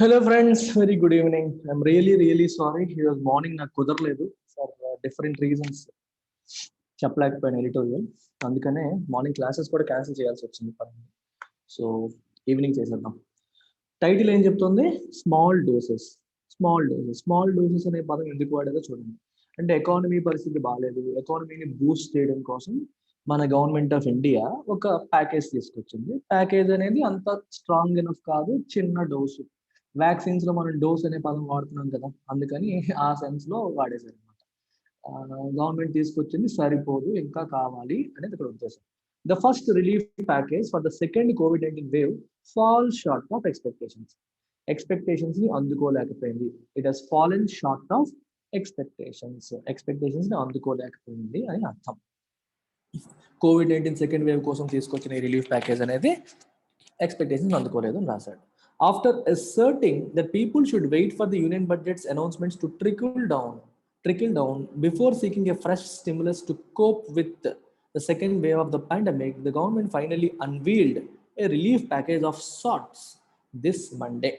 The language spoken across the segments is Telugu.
Hello friends, very good evening. I'm really sorry. He was morning నాకు కుదరలేదు ఫర్ డిఫరెంట్ రీజన్స్ చెప్పలేకపోయాను ఎడిటోరియల్. అందుకనే మార్నింగ్ క్లాసెస్ కూడా క్యాన్సిల్ చేయాల్సి వచ్చింది. సో ఈవినింగ్ చేసేద్దాం. టైటిల్ ఏం చెప్తుంది? Small doses. స్మాల్ డోసెస్ అనే పదం ఎందుకు వాడేదో చూడండి. అంటే ఎకానమీ పరిస్థితి బాగాలేదు, ఎకానమీని బూస్ట్ చేయడం కోసం మన గవర్నమెంట్ ఆఫ్ ఇండియా ఒక ప్యాకేజ్ తీసుకొచ్చింది. ప్యాకేజ్ అనేది అంత స్ట్రాంగ్ ఎనఫ్ కాదు, చిన్న డోసు. వ్యాక్సిన్స్ లో మనం డోస్ అనే పదం వాడుతున్నాం కదా, అందుకని ఆ సెన్స్ లో వాడేశారు అనమాట. గవర్నమెంట్ తీసుకొచ్చింది సరిపోదు, ఇంకా కావాలి అనేది ఇక్కడ ఉద్దేశం. The first relief package for the second కోవిడ్-19 wave fall short of expectations ని అందుకోలేకపోయింది. It has fallen short of expectations ని అందుకోలేకపోయింది అని అర్థం. కోవిడ్-19 సెకండ్ వేవ్ కోసం తీసుకొచ్చిన ఈ రిలీఫ్ ప్యాకేజ్ అనేది ఎక్స్పెక్టేషన్స్ అందుకోలేదు అని రాశాడు. After asserting that people should wait for the union budget's announcements to trickle down before seeking a fresh stimulus to cope with the second wave of the pandemic, the government finally unveiled a relief package of sorts this Monday.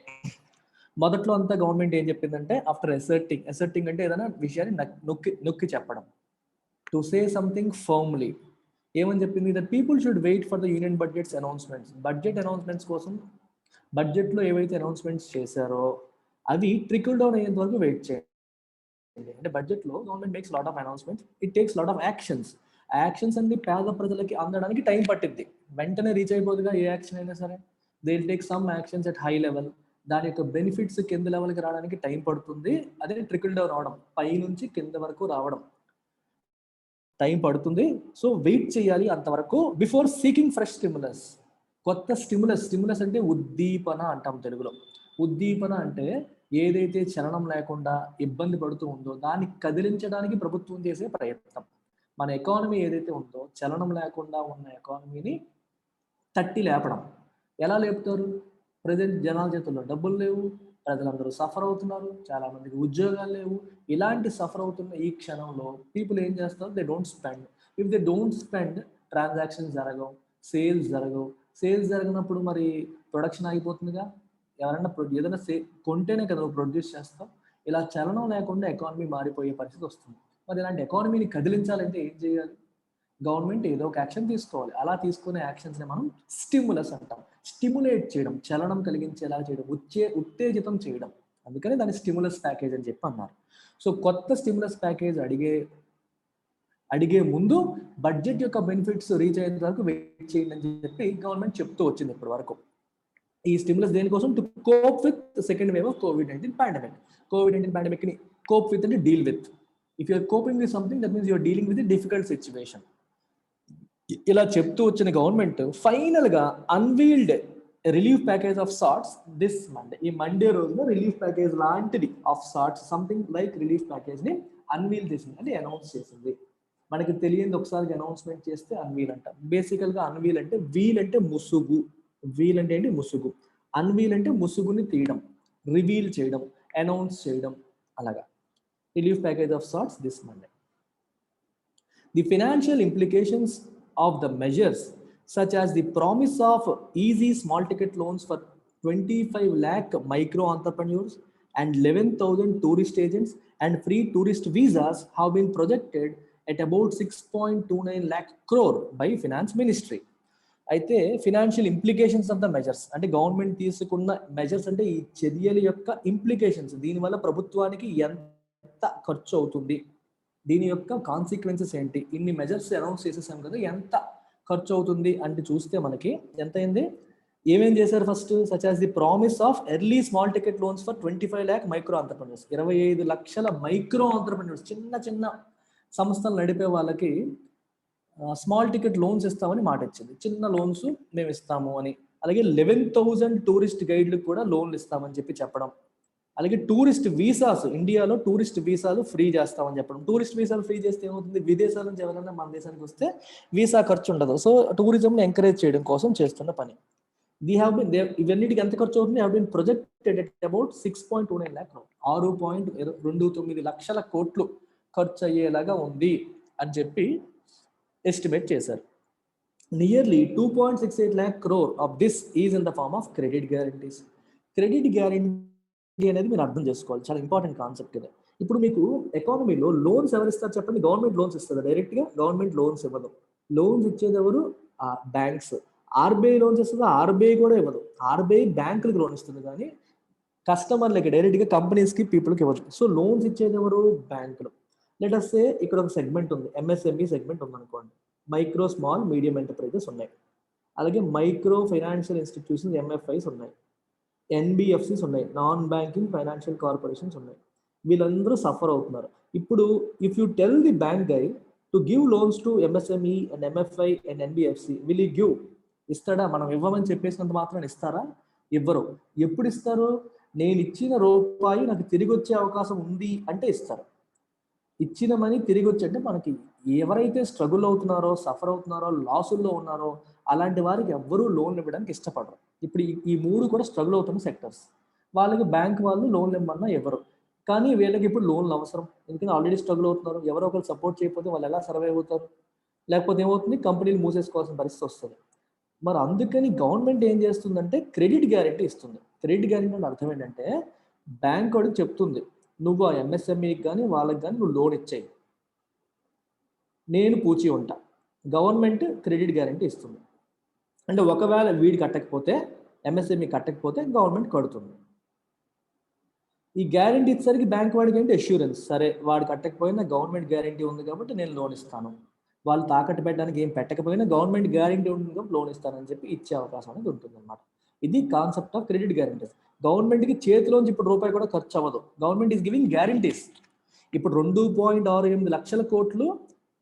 మొదట్లో అంతా గవర్నమెంట్ ఏం చెప్పిందంటే, ఆఫ్టర్ అసర్టింగ్ అంటే ఏదైనా విషయాన్ని నొక్కి చెప్పడం, టు సే సంథింగ్ ఫర్మ్లీ. ఏమని చెప్పింది? That people should wait for the union budgets announcements. Budget announcements కోసం బడ్జెట్లో ఏవైతే అనౌన్స్మెంట్స్ చేశారో అవి ట్రికల్ డౌన్ అయ్యేంత వరకు వెయిట్ చేయండి. అంటే బడ్జెట్లో government makes lot of announcements, it takes lot of actions. ఆ యాక్షన్స్ అన్ని పేద ప్రజలకి అందడానికి టైం పట్టిద్ది. వెంటనే రీచ్ అయిపోదుగా ఏ యాక్షన్ అయినా సరే. They will take some actions at high level. దాని యొక్క బెనిఫిట్స్ కింద లెవెల్కి రావడానికి టైం పడుతుంది. అదే ట్రికల్ డౌన్ అవడం, పై నుంచి కింద వరకు రావడం టైం పడుతుంది. సో వెయిట్ చేయాలి అంతవరకు, బిఫోర్ సీకింగ్ ఫ్రెష్ స్టిమ్యులస్. కొత్త స్టిమ్యులస్ అంటే ఉద్దీపన అంటాం తెలుగులో. ఉద్దీపన అంటే ఏదైతే చలనం లేకుండా ఇబ్బంది పడుతూ ఉందో దాన్ని కదిలించడానికి ప్రభుత్వం చేసే ప్రయత్నం. మన ఎకానమీ ఏదైతే ఉందో, చలనం లేకుండా ఉన్న ఎకానమీని తట్టి లేపడం. ఎలా లేపుతారు? ప్రజెంట్ జనాల చేతుల్లో డబ్బులు లేవు, ప్రజలందరూ సఫర్ అవుతున్నారు, చాలా మందికి ఉద్యోగాలు లేవు. ఇలాంటి సఫర్ అవుతున్న ఈ క్షణంలో పీపుల్ ఏం చేస్తారు? They don't spend. If they don't spend, transactions జరగవు, సేల్స్ జరగనప్పుడు మరి ప్రొడక్షన్ ఆగిపోతుందిగా. ఎవరైనా ఏదైనా కొంటేనే కదా నువ్వు ప్రొడ్యూస్ చేస్తావు. ఇలా చలనం లేకుండా ఎకానమీ మారిపోయే పరిస్థితి వస్తుంది. మరి ఇలాంటి ఎకానమీని కదిలించాలంటే ఏం చేయాలి? గవర్నమెంట్ ఏదో ఒక యాక్షన్ తీసుకోవాలి. అలా తీసుకునే యాక్షన్స్ని మనం స్టిమ్యులస్ అంటాం. స్టిమ్యులేట్ చేయడం, చలనం కలిగించేలా చేయడం, ఉత్తేజితం చేయడం. అందుకని దాన్ని స్టిమ్యులస్ ప్యాకేజ్ అని చెప్పి అన్నారు. సో కొత్త స్టిమ్యులస్ ప్యాకేజ్ అడిగే ముందు బడ్జెట్ యొక్క బెనిఫిట్స్ రీచ్ అయ్యేంత వరకు వెయిట్ చేయండి అని చెప్పి గవర్నమెంట్ చెప్తూ వచ్చింది ఇప్పటి వరకు. ఈ స్టిమ్యులస్ దేనికోసం? To cope with second wave of కోవిడ్-19 పాండమిక్. కోవిడ్-19 పాండమిక్ ని కోప్ విత్ అంటే deal with. If you're coping with something, that means you're dealing with difficult situation. ఇలా చెప్తూ వచ్చిన గవర్నమెంట్ ఫైనల్ గా unveiled relief package of sorts this Monday. ఈ మండే రోజున రిలీఫ్ ప్యాకేజ్ లాంటిది of sorts, something like relief package ని అన్వీల్ చేసింది, అంటే అనౌన్స్ చేసింది. మనకి తెలియదు, ఒకసారి అనౌన్స్మెంట్ చేస్తే అన్వీల్ అంటాం. బేసికల్ గా అన్వీల్ అంటే వీల్ అంటే ముసుగు. వీల్ అంటే ఏంటి? ముసుగు. అన్వీల్ అంటే ముసుగుని తీయడం, రివీల్ చేయడం, అనౌన్స్ చేయడం. అలాగా relief package of sorts this Monday. The financial implications of the measures, such as the promise of easy small ticket loans for 25 lakh micro entrepreneurs and 11,000 tourist agents and free tourist visas, have been projected at about 6.29 lakh crore by finance ministry. అయితే financial implications of the measures అంటే గవర్నమెంట్ తీసుకున్న మెజర్స్ అంటే ఈ చర్యల యొక్క ఇంప్లికేషన్స్, దీనివల్ల ప్రభుత్వానికి ఎంత ఖర్చు అవుతుంది, దీని యొక్క కాన్సిక్వెన్సెస్ ఏంటి, ఇన్ని మెజర్స్ అనౌన్స్ చేసేసాం కదా, ఎంత ఖర్చు అవుతుంది అంటే చూస్తే మనకి ఎంత అయింది. ఏమేం చేశారు? First, such as the promise of early small ticket loans for 25 lakh micro entrepreneurs. 25 లక్షల మైక్రో ఆంటర్ప్రెన్యూర్స్, చిన్న సంస్థలు నడిపే వాళ్ళకి స్మాల్ టికెట్ లోన్స్ ఇస్తామని మాట ఇచ్చింది. చిన్న లోన్స్ మేము ఇస్తాము అని. అలాగే 11,000 టూరిస్ట్ గైడ్లకు కూడా లోన్లు ఇస్తామని చెప్పడం. అలాగే టూరిస్ట్ వీసాస్, ఇండియాలో టూరిస్ట్ వీసాలు ఫ్రీ చేస్తామని చెప్పడం. టూరిస్ట్ వీసాలు ఫ్రీ చేస్తే ఏమవుతుంది? విదేశాల నుంచి ఎవరైనా మన దేశానికి వస్తే వీసా ఖర్చు ఉండదు. సో టూరిజంని ఎంకరేజ్ చేయడం కోసం చేస్తున్న పని. ఇవన్నిటికి ఎంత ఖర్చు అవుతుంది? Have been projected at about 6.29 lakh crore. 6.29 లక్షల కోట్లు ఖర్చు అయ్యేలాగా ఉంది అని చెప్పి ఎస్టిమేట్ చేశారు. Nearly 2.68 lakh crore of this is in the form of credit guarantees. Credit guarantee అనేది మీరు అర్థం చేసుకోవాలి, చాలా ఇంపార్టెంట్ కాన్సెప్ట్ ఇది. ఇప్పుడు మీకు ఎకానమీలో లోన్స్ ఎవరు ఇస్తారు చెప్పండి? గవర్నమెంట్ లోన్స్ ఇస్తుంది, డైరెక్ట్గా గవర్నమెంట్ లోన్స్ ఇవ్వదు. లోన్స్ ఇచ్చేది ఎవరు? బ్యాంక్స్. ఆర్బీఐ లోన్స్ ఇస్తుంది, ఆర్బీఐ కూడా ఇవ్వదు. ఆర్బీఐ బ్యాంకులకు లోన్ ఇస్తుంది కానీ కస్టమర్లకి డైరెక్ట్గా కంపెనీస్కి పీపుల్కి ఇవ్వదు. సో లోన్స్ ఇచ్చేది ఎవరు? బ్యాంకులు. లెట్ అస్ సే ఇక్కడ ఒక సెగ్మెంట్ ఉంది, ఎంఎస్ఎంఈ సెగ్మెంట్ ఉంది అనుకోండి. మైక్రో స్మాల్ మీడియం ఎంటర్ప్రైజెస్ ఉన్నాయి, అలాగే మైక్రో ఫైనాన్షియల్ ఇన్స్టిట్యూషన్స్ ఎంఎఫ్ఐస్ ఉన్నాయి, ఎన్బిఎఫ్సిస్ ఉన్నాయి, నాన్ బ్యాంకింగ్ ఫైనాన్షియల్ కార్పొరేషన్స్ ఉన్నాయి. వీళ్ళందరూ సఫర్ అవుతున్నారు. ఇప్పుడు if you tell the bank guy to give loans to MSME and MFI and NBFC, will you give? ఇస్తాడా? మనం ఇవ్వమని చెప్పేసినంత మాత్రం ఇస్తారా? ఇవ్వరు. ఎప్పుడు ఇస్తారు? నేను ఇచ్చిన రూపాయి నాకు తిరిగి వచ్చే అవకాశం ఉంది అంటే ఇస్తారు. ఇచ్చిన మనీ తిరిగి వచ్చంటే మనకి ఎవరైతే స్ట్రగుల్ అవుతున్నారో, సఫర్ అవుతున్నారో, లాసుల్లో ఉన్నారో అలాంటి వారికి ఎవ్వరూ లోన్లు ఇవ్వడానికి ఇష్టపడరు. ఇప్పుడు ఈ మూడు కూడా స్ట్రగుల్ అవుతున్న సెక్టర్స్. వాళ్ళకి బ్యాంక్ వాళ్ళు లోన్లు ఇవ్వమన్నా ఇవ్వరు. కానీ వీళ్ళకి ఇప్పుడు లోన్లు అవసరం, ఎందుకంటే ఆల్రెడీ స్ట్రగుల్ అవుతున్నారు. ఎవరో ఒకరు సపోర్ట్ చేయకపోతే వాళ్ళు ఎలా సర్వైవ్ అవుతారు? లేకపోతే ఏమవుతుంది? కంపెనీలు మూసేసుకోవాల్సిన పరిస్థితి వస్తుంది. మరి అందుకని గవర్నమెంట్ ఏం చేస్తుందంటే క్రెడిట్ గ్యారెంటీ ఇస్తుంది. క్రెడిట్ గ్యారెంటీ అంటే అర్థం ఏంటంటే బ్యాంక్ వాడికి చెప్తుంది, నువ్వు ఆ ఎంఎస్ఎంఈకి కానీ వాళ్ళకి కానీ నువ్వు లోన్ ఇచ్చేయి, నేను పూచి ఉంటా. గవర్నమెంట్ క్రెడిట్ గ్యారెంటీ ఇస్తుంది. అంటే ఒకవేళ వీడి కట్టకపోతే, ఎంఎస్ఎంఈ కట్టకపోతే గవర్నమెంట్ కడుతుంది. ఈ గ్యారెంటీ ఇచ్చేసరికి బ్యాంక్ వాడికి ఏంటి? అష్యూరెన్స్. సరే వాడు కట్టకపోయినా గవర్నమెంట్ గ్యారెంటీ ఉంది కాబట్టి నేను లోన్ ఇస్తాను. వాళ్ళు తాకట్టు పెట్టడానికి ఏం పెట్టకపోయినా గవర్నమెంట్ గ్యారెంటీ ఉంది కాబట్టి లోన్ ఇస్తానని చెప్పి ఇచ్చే అవకాశం అనేది ఉంటుంది అనమాట. ఇది కాన్సెప్ట్ ఆఫ్ క్రెడిట్ గ్యారెంటీస్. గవర్నమెంట్కి చేతిలోంచి ఇప్పుడు రూపాయి కూడా ఖర్చు అవ్వదు. Government is giving guarantees. ఇప్పుడు 2.68 లక్షల కోట్లు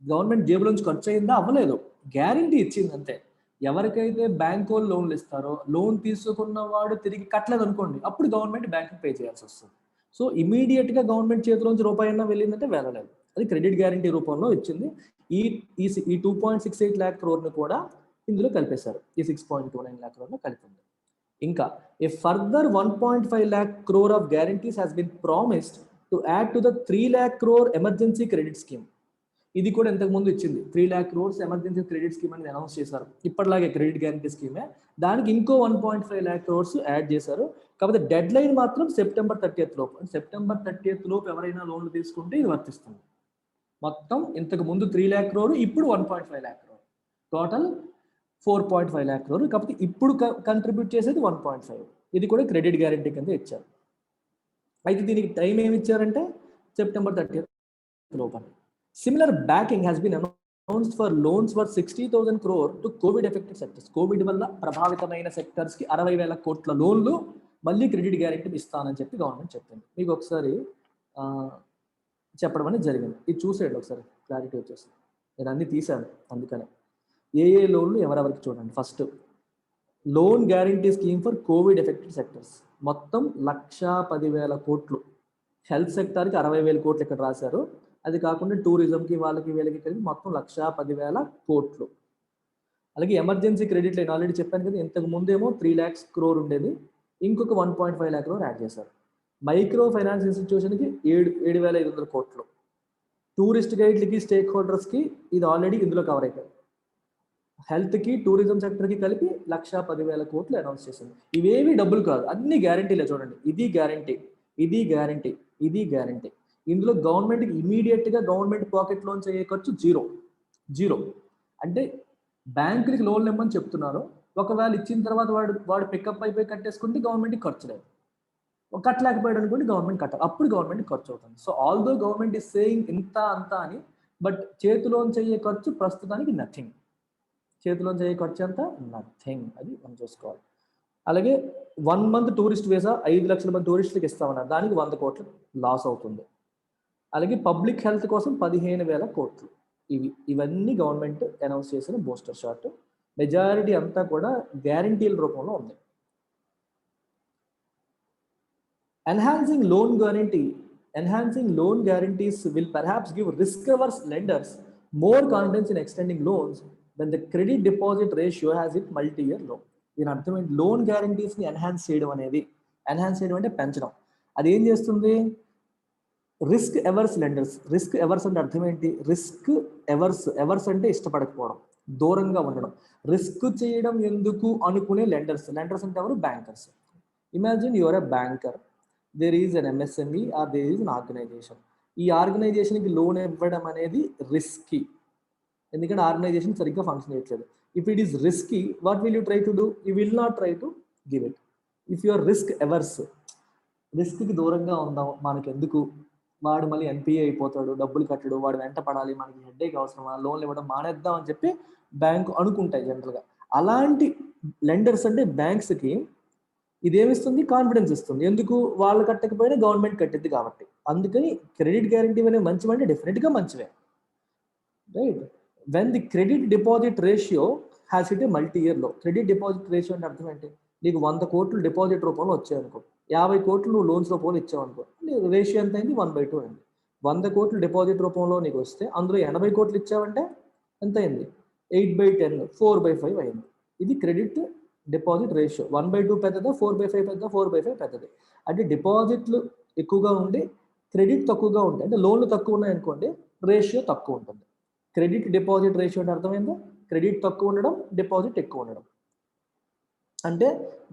గవర్నమెంట్ జేబులోంచి ఖర్చు అయిందా? అవ్వలేదు. గ్యారెంటీ ఇచ్చింది అంతే. ఎవరికైతే బ్యాంక్ వాళ్ళు లోన్లు ఇస్తారో, లోన్ తీసుకున్న వాడు తిరిగి కట్టలేదు అనుకోండి, అప్పుడు గవర్నమెంట్ బ్యాంక్కి పే చేయాల్సి వస్తుంది. సో ఇమీడియట్గా గవర్నమెంట్ చేతిలోంచి రూపాయి అన్నా వెళ్ళిందంటే వెళ్ళలేదు. అది క్రెడిట్ గ్యారెంటీ రూపంలో ఇచ్చింది. ఈ 2.68 lakh crore కూడా ఇందులో కలిపేశారు. ఈ 6.29 lakh crore కలిపింది. ఇంకా a further 1.5 lakh crore of guarantees has been promised to add to the 3 lakh crore emergency credit scheme. ఇది కూడా ఇంతకు ముందు ఇచ్చింది. 3 lakh crores emergency credit scheme అని అనౌన్స్ చేశారు. ఇప్పటిలాగే క్రెడిట్ గ్యారెంటీ స్కీమే, దానికి ఇంకో 1.5 lakh crores యాడ్ చేశారు. కాకపోతే డెడ్ లైన్ మాత్రం September 30th లోపు. September 30th లోపు ఎవరైనా లోన్లు తీసుకుంటే ఇది వర్తిస్తుంది. మొత్తం ఇంతకు ముందు 3 lakh crore, ఇప్పుడు 1.5 lakh crore, total 4.5 lakh crore. కాకపోతే ఇప్పుడు కంట్రిబ్యూట్ చేసేది 1.5. ఇది కూడా క్రెడిట్ గ్యారెంటీ కింద ఇచ్చారు. అయితే దీనికి టైం ఏమి ఇచ్చారంటే September 30th లోపు. Similar backing has been announced for loans worth 60,000 crore to COVID affected sectors. Covid వల్ల ప్రభావితమైన సెక్టర్స్కి 60,000 కోట్ల లోన్లు మళ్ళీ క్రెడిట్ గ్యారెంటీ ఇస్తానని చెప్పి గవర్నమెంట్ చెప్పింది. మీకు ఒకసారి చెప్పడం అనేది జరిగింది. ఇది చూసేయండి ఒకసారి, క్లారిటీ వచ్చేస్తుంది. నేను అన్ని తీశాను అందుకనే. ఏ లోన్లు ఎవరెవరికి చూడండి. First loan guarantee scheme for Covid affected sectors, మొత్తం 1,10,000 కోట్లు. హెల్త్ సెక్టార్కి 60,000 కోట్లు ఇక్కడ రాశారు. అది కాకుండా టూరిజంకి వాళ్ళకి వీళ్ళకి కలిపి మొత్తం 1,10,000 కోట్లు. అలాగే ఎమర్జెన్సీ క్రెడిట్ లైన్ ఆల్రెడీ చెప్పాను కదా, ఇంతకు ముందేమో 3 lakhs crore ఉండేది, ఇంకొక 1.5 lakh crore యాడ్ చేశారు. మైక్రో ఫైనాన్స్ ఇన్స్టిట్యూషన్కి 7,500 కోట్లు. టూరిస్ట్ గైడ్లకి, స్టేక్ హోల్డర్స్కి ఇది ఆల్రెడీ ఇందులో కవర్ అయిపోయింది. హెల్త్కి, టూరిజం సెక్టర్కి కలిపి 1,10,000 కోట్లు అనౌన్స్ చేసింది. ఇవేవి డబ్బులు కాదు, అన్ని గ్యారంటీలే. చూడండి, ఇది గ్యారంటీ, ఇది గ్యారంటీ, ఇది గ్యారంటీ. ఇందులో గవర్నమెంట్కి ఇమీడియట్గా గవర్నమెంట్ పాకెట్లోంచి అయ్యే ఖర్చు జీరో. అంటే బ్యాంకులకి లోన్లు ఇవ్వమని చెప్తున్నారు. ఒకవేళ ఇచ్చిన తర్వాత వాడు పికప్ అయిపోయి కట్టేసుకుంటే గవర్నమెంట్కి ఖర్చు లేదు. కట్టలేకపోయాడు అనుకోండి, గవర్నమెంట్ కట్టాలి, అప్పుడు గవర్నమెంట్ ఖర్చు అవుతుంది. So although government is saying ఇంత అంత అని, బట్ చేతిలోంచి అయ్యే ఖర్చు ప్రస్తుతానికి నథింగ్. చేతిలోంచి అయ్యే ఖర్చు అంతా నథింగ్, అది మనం చూసుకోవాలి. అలాగే 1 month టూరిస్ట్ వీసా 5 లక్షల మంది టూరిస్టులకు ఇస్తామన్నారు, దానికి 100 కోట్లు లాస్ అవుతుంది. అలాగే పబ్లిక్ హెల్త్ కోసం 15,000 కోట్లు. ఇవన్నీ గవర్నమెంట్ అనౌన్స్ చేసిన బూస్టర్ షాట్. మెజారిటీ అంతా కూడా గ్యారంటీల రూపంలో ఉంది. Enhancing loan guarantees will perhaps give risk-averse lenders more confidence in extending loans when the credit deposit ratio has hit multi-year low. దీని అర్థం ఏంటి? లోన్ గ్యారంటీస్ని ఎన్హాన్స్ చేయడం అంటే పెంచడం. అది ఏం చేస్తుంది? Risk averse lenders. Risk averse అంటే అర్థం ఏంటి? రిస్క్ ఎవర్స్ అంటే ఇష్టపడకపోవడం, దూరంగా ఉండడం. రిస్క్ చేయడం ఎందుకు అనుకునే లెండర్స్ అంటే ఎవరు? Bankers. Imagine your a banker, there is an MSME or there is an organisation. ఈ ఆర్గనైజేషన్కి లోన్ ఇవ్వడం అనేది రిస్కీ, ఎందుకంటే ఆర్గనైజేషన్ సరిగ్గా ఫంక్షన్ చేయట్లేదు. If it is risky, what will you try to do? You will not try to give it. If you are risk averse, రిస్క్కి దూరంగా ఉందాం, మనకి ఎందుకు, వాడు మళ్ళీ ఎన్పిఏ అయిపోతాడు, డబ్బులు కట్టడు, వాడు వెంట పడాలి, మనకి హెడ్ఏక్ అవసరమా, లోన్లు ఇవ్వడం మానేద్దాం అని చెప్పి బ్యాంకు అనుకుంటాయి జనరల్గా. అలాంటి లెండర్స్ అంటే బ్యాంక్స్కి ఇదేమిస్తుంది? కాన్ఫిడెన్స్ ఇస్తుంది. ఎందుకు? వాళ్ళు కట్టకపోయినా గవర్నమెంట్ కట్టిద్ది కాబట్టి. అందుకని క్రెడిట్ గ్యారంటీ అనేవి మంచివంటే డెఫినెట్గా మంచివే, right? When the credit deposit ratio has it a multi year లో. క్రెడిట్ డిపాజిట్ రేషియో అంటే అర్థం ఏంటి? నీకు 100 కోట్లు డిపాజిట్ రూపంలో వచ్చాయనుకో, 50 కోట్లు నువ్వు లోన్స్ రూపంలో ఇచ్చావనుకో, నీకు రేషియో ఎంత అయింది? 1/2 అయింది. 100 కోట్లు డిపాజిట్ రూపంలో నీకు వస్తే అందులో 80 కోట్లు ఇచ్చావంటే ఎంత అయింది? 8/10, 4/5 అయింది. ఇది క్రెడిట్ డిపాజిట్ రేషియో. 1/2 పెద్దదా, 4/5 పెద్దదా? 4/5 పెద్దది. అంటే డిపాజిట్లు ఎక్కువగా ఉండి క్రెడిట్ తక్కువగా ఉంటాయి. అంటే లోన్లు తక్కువ ఉన్నాయనుకోండి, రేషియో తక్కువ ఉంటుంది. క్రెడిట్ డిపాజిట్ రేషియో అంటే అర్థమైందా? క్రెడిట్ తక్కువ ఉండడం, డిపాజిట్ ఎక్కువ ఉండడం. అంటే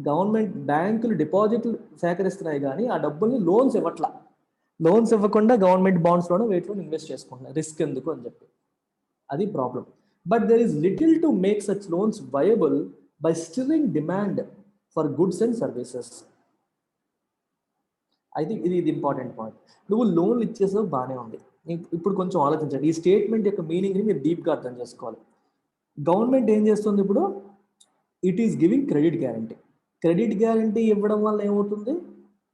గవర్నమెంట్ బ్యాంకులు డిపాజిట్లు సేకరిస్తున్నాయి కానీ ఆ డబ్బుల్ని లోన్స్ ఇవ్వట్లా. లోన్స్ ఇవ్వకుండా గవర్నమెంట్ బాండ్స్లోనే వేటిలో ఇన్వెస్ట్ చేసుకుంటున్నాయి, రిస్క్ ఎందుకు అని చెప్పి. అది problem. But there is little to make such loans viable by stirring demand for goods and services. I think ఇది ఇంపార్టెంట్ పాయింట్. నువ్వు లోన్లు ఇచ్చేసావు, బాగానే ఉంది. ఇప్పుడు కొంచెం ఆలోచించండి. ఈ స్టేట్మెంట్ యొక్క మీనింగ్ని మీరు డీప్గా అర్థం చేసుకోవాలి. గవర్నమెంట్ ఏం చేస్తుంది ఇప్పుడు? It is giving credit guarantee. Credit guarantee ఇవ్వడం వల్ల ఏమవుతుంది?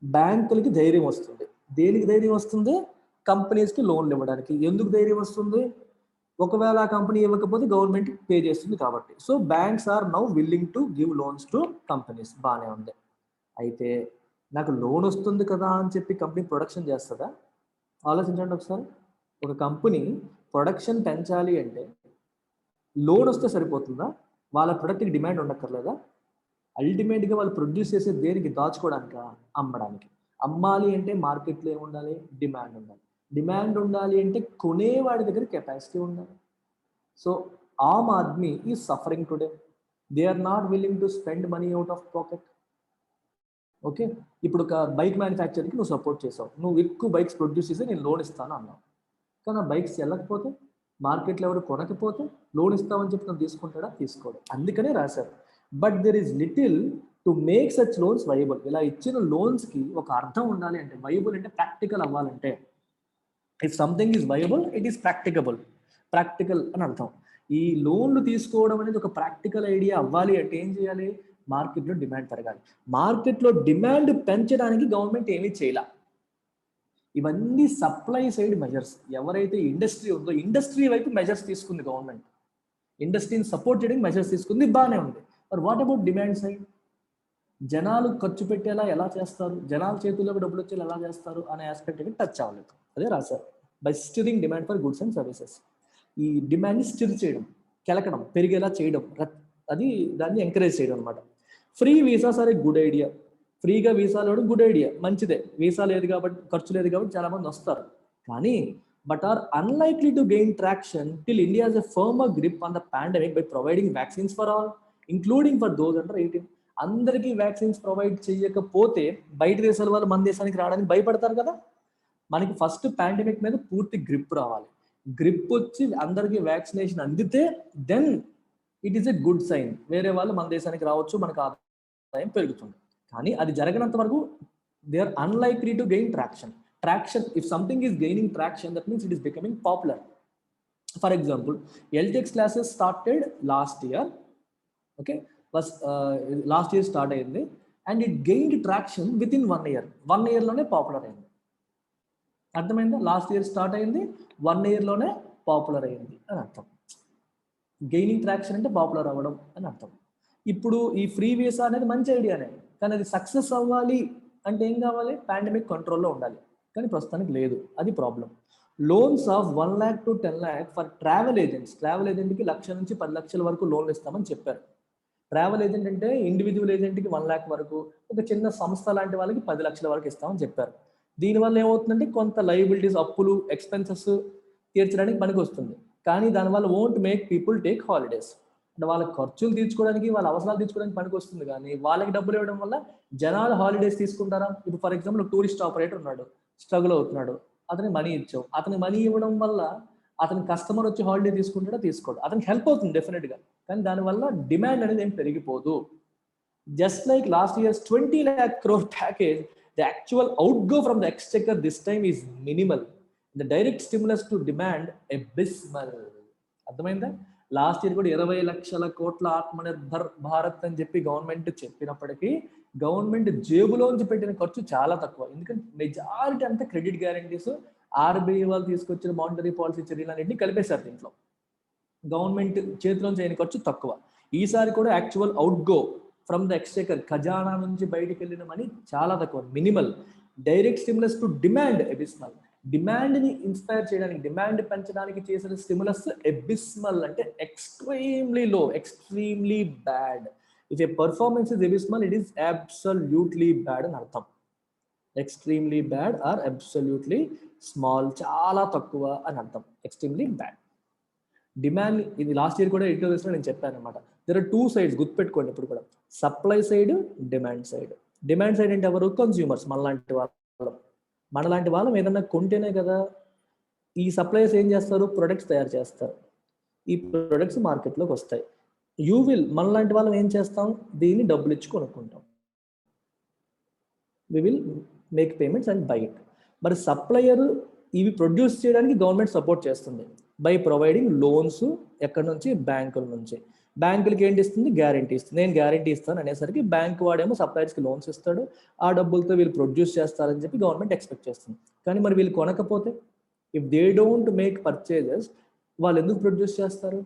బ్యాంకులకి ధైర్యం వస్తుంది. దేనికి ధైర్యం వస్తుంది? కంపెనీస్కి లోన్లు ఇవ్వడానికి. ఎందుకు ధైర్యం వస్తుంది? ఒకవేళ ఆ కంపెనీ ఇవ్వకపోతే గవర్నమెంట్ పే చేస్తుంది కాబట్టి. So banks are now willing to give loans to companies. బాగానే ఉంది. అయితే నాకు లోన్ వస్తుంది కదా అని చెప్పి కంపెనీ ప్రొడక్షన్ చేస్తుందా? ఆలోచించండి ఒకసారి. ఒక కంపెనీ ప్రొడక్షన్ పెంచాలి అంటే లోన్ వస్తే సరిపోతుందా? వాళ్ళ ప్రొడక్ట్కి డిమాండ్ ఉండక్కర్లేదా? అల్టిమేట్గా వాళ్ళు ప్రొడ్యూస్ చేసే దేనికి? దాచుకోవడానికా? అమ్మడానికి. అమ్మాలి అంటే మార్కెట్లో ఏముండాలి? డిమాండ్ ఉండాలి. డిమాండ్ ఉండాలి అంటే కొనేవాడి దగ్గర కెపాసిటీ ఉండాలి. So aam aadmi is suffering today. They are not willing to spend money out of pocket. Okay, ఇప్పుడు ఒక బైక్ మ్యానుఫ్యాక్చర్కి నువ్వు సపోర్ట్ చేసావు, నువ్వు ఎక్కువ బైక్స్ ప్రొడ్యూస్ చేసి నేను లోన్ ఇస్తాను అన్నావు. కానీ ఆ బైక్స్ వెళ్ళకపోతే, మార్కెట్లో ఎవరు కొనకపోతే లోన్ ఇస్తామని చెప్పి నువ్వు తీసుకుంటాడా? తీసుకోడు. అందుకనే రాశారు. But there is little to make such loans viable. ఇలా ఇచ్చిన లోన్స్కి ఒక అర్థం ఉండాలి. అంటే వైబుల్ అంటే ప్రాక్టికల్ అవ్వాలంటే, if something is viable it is practical అని అర్థం. ఈ లోన్లు తీసుకోవడం అనేది ఒక ప్రాక్టికల్ ఐడియా అవ్వాలి అంటే ఏం చేయాలి? మార్కెట్లో డిమాండ్ పెరగాలి. మార్కెట్లో డిమాండ్ పెంచడానికి గవర్నమెంట్ ఏమీ చేయాల. ఇవన్నీ సప్లై సైడ్ మెజర్స్. ఎవరైతే ఇండస్ట్రీ ఉందో ఇండస్ట్రీ వైపు మెజర్స్ తీసుకుంది గవర్నమెంట్. ఇండస్ట్రీని సపోర్ట్ చేయడానికి మెజర్స్ తీసుకుంది, బాగానే ఉంది. మరి వాట్ అబౌట్ డిమాండ్ సైడ్? జనాలు ఖర్చు పెట్టేలా ఎలా చేస్తారు, జనాల చేతుల్లోకి డబ్బులు వచ్చేలా ఎలా చేస్తారు అనే ఆస్పెక్ట్ అనేది టచ్ అవ్వలేదు. అదే రాశారు. By stirring demand for goods and services. ఈ డిమాండ్ని స్టిర్ చేయడం, కెలకడం, పెరిగేలా చేయడం, అది దాన్ని ఎంకరేజ్ చేయడం అనమాట. Free visas are a good idea. ఫ్రీగా వీసాలు ఇవ్వడం గుడ్ ఐడియా, మంచిదే. వీసా లేదు కాబట్టి, ఖర్చు లేదు కాబట్టి చాలా మంది వస్తారు. కానీ but are unlikely to gain traction till India has a firmer grip on the pandemic by providing vaccines for all, including for those under 18. అందరికీ వ్యాక్సిన్స్ ప్రొవైడ్ చేయకపోతే బయట దేశాల వాళ్ళు మన దేశానికి రావడానికి భయపడతారు కదా. మనకి ఫస్ట్ పాండమిక్ మీద పూర్తి గ్రిప్ రావాలి. గ్రిప్ వచ్చి అందరికీ వ్యాక్సినేషన్ అందితే then it is a good sign. వేరే వాళ్ళు మన దేశానికి రావచ్చు, మనకు ఆదాయం పెరుగుతుంది. కానీ అది జరగనంత వరకు they are unlikely to gain traction. If something is gaining traction, that means it is becoming popular. For example, LTX classes started last year. Okay, last year start అయింది and it gained traction within 1 year. 1 yearలోనే పాపులర్ అయింది. అర్థమైందా? లాస్ట్ ఇయర్ స్టార్ట్ అయింది, 1 yearలోనే పాపులర్ అయింది అని అర్థం. గెయినింగ్ ట్రాక్షన్ అంటే పాపులర్ అవ్వడం అని అర్థం. ఇప్పుడు ఈ ఫ్రీ వీసా అనేది మంచి ఐడియానే, కానీ అది సక్సెస్ అవ్వాలి అంటే ఏం కావాలి? పాండమిక్ కంట్రోల్లో ఉండాలి. కానీ ప్రస్తుతానికి లేదు, అది problem. Loans of 1 lakh to 10 lakh for travel agents. Travel ఏజెంట్కి 1 లక్ష నుంచి 10 లక్షల వరకు లోన్లు ఇస్తామని చెప్పారు. ట్రావెల్ ఏజెంట్ అంటే ఇండివిజువల్ ఏజెంట్కి 1 lakh వరకు, ఒక చిన్న సంస్థ లాంటి వాళ్ళకి 10 లక్షల వరకు ఇస్తామని చెప్పారు. దీనివల్ల ఏమవుతుందంటే కొంత లయబిలిటీస్, అప్పులు, ఎక్స్పెన్సెస్ తీర్చడానికి పనికి వస్తుంది. కానీ దానివల్ల won't make people take holidays. అంటే వాళ్ళ ఖర్చులు తీర్చుకోవడానికి, వాళ్ళ అవసరాలు తీర్చుకోవడానికి పనికి వస్తుంది, కానీ వాళ్ళకి డబ్బులు ఇవ్వడం వల్ల జనాలు హాలిడేస్ తీసుకుంటారా? ఇప్పుడు ఫర్ ఎగ్జాంపుల్ టూరిస్ట్ ఆపరేటర్ ఉన్నాడు, స్ట్రగుల్ అవుతున్నాడు, అతనికి మనీ ఇచ్చావు, అతనికి మనీ ఇవ్వడం వల్ల అతని కస్టమర్ వచ్చి హాలిడే తీసుకుంటాడో తీసుకోడు, అతనికి హెల్ప్ అవుతుంది డెఫినెట్గా, కానీ దానివల్ల డిమాండ్ అనేది ఏం పెరిగిపోదు. Just like last year's 20 lakh crore package, the actual outgo from the exchequer this time is minimal. The direct stimulus to demand abysmal. అర్థమైందా? లాస్ట్ ఇయర్ కూడా 20 లక్షల కోట్ల ఆత్మనిర్భర్ భారత్ అని చెప్పి గవర్నమెంట్ చెప్పినప్పటికీ గవర్నమెంట్ జేబులోంచి పెట్టిన ఖర్చు చాలా తక్కువ. ఎందుకంటే మెజారిటీ అంతా క్రెడిట్ గ్యారంటీస్, ఆర్బీఐ వాళ్ళు తీసుకొచ్చిన మానిటరీ పాలసీ చర్యలన్నింటినీ కలిపేశారు దీంట్లో. గవర్నమెంట్ చేతిలోంచి అయిన ఖర్చు తక్కువ. ఈసారి కూడా actual outgo from the exchequer, ఖజానా నుంచి బయటికి వెళ్ళిన మనీ చాలా తక్కువ, minimal. Direct stimulus to demand abysmal. డిమాండ్ని ఇన్స్పైర్ చేయడానికి, డిమాండ్ పెంచడానికి చేసిన స్టిమ్యులస్ ఎబిస్మల్, అంటే extremely low, extremely bad. If a performance is abysmal, it is absolutely bad అని అర్థం. Extremely bad or absolutely small, చాలా తక్కువ అని అర్థం. Extremely bad. డిమాండ్, ఇది లాస్ట్ ఇయర్ కూడా ఇంటర్వ్యూస్లో నేను చెప్పాను అనమాట. దెర్ ఆర్ టూ సైడ్స్, గుర్తుపెట్టుకోండి ఇప్పుడు కూడా, supply side, demand side. Demand side అంటే ఎవరు? కన్స్యూమర్స్, మనలాంటి వాళ్ళం ఏదన్నా కొంటేనే కదా. ఈ సప్లైస్ ఏం చేస్తారు? ప్రొడక్ట్స్ తయారు చేస్తారు, ఈ ప్రొడక్ట్స్ మార్కెట్లోకి వస్తాయి. మనలాంటి వాళ్ళం ఏం చేస్తాం? దీన్ని డబ్బులు ఇచ్చి కొనుక్కుంటాం. We will make payments and buy it. మరి సప్లయర్ ఇవి ప్రొడ్యూస్ చేయడానికి గవర్నమెంట్ సపోర్ట్ చేస్తుంది బై ప్రొవైడింగ్ లోన్స్. ఎక్కడి నుంచి? బ్యాంకుల నుంచి. బ్యాంకులకి ఏంటి ఇస్తుంది? గ్యారంటీ ఇస్తుంది. నేను గ్యారంటీ ఇస్తాను అనేసరికి బ్యాంక్ వాడేమో సప్లయర్స్కి లోన్స్ ఇస్తాడు, ఆ డబ్బులతో వీళ్ళు ప్రొడ్యూస్ చేస్తారని చెప్పి గవర్నమెంట్ ఎక్స్పెక్ట్ చేస్తుంది. కానీ మరి వీళ్ళు కొనకపోతే, if they don't make purchases, వాళ్ళు ఎందుకు ప్రొడ్యూస్ చేస్తారు?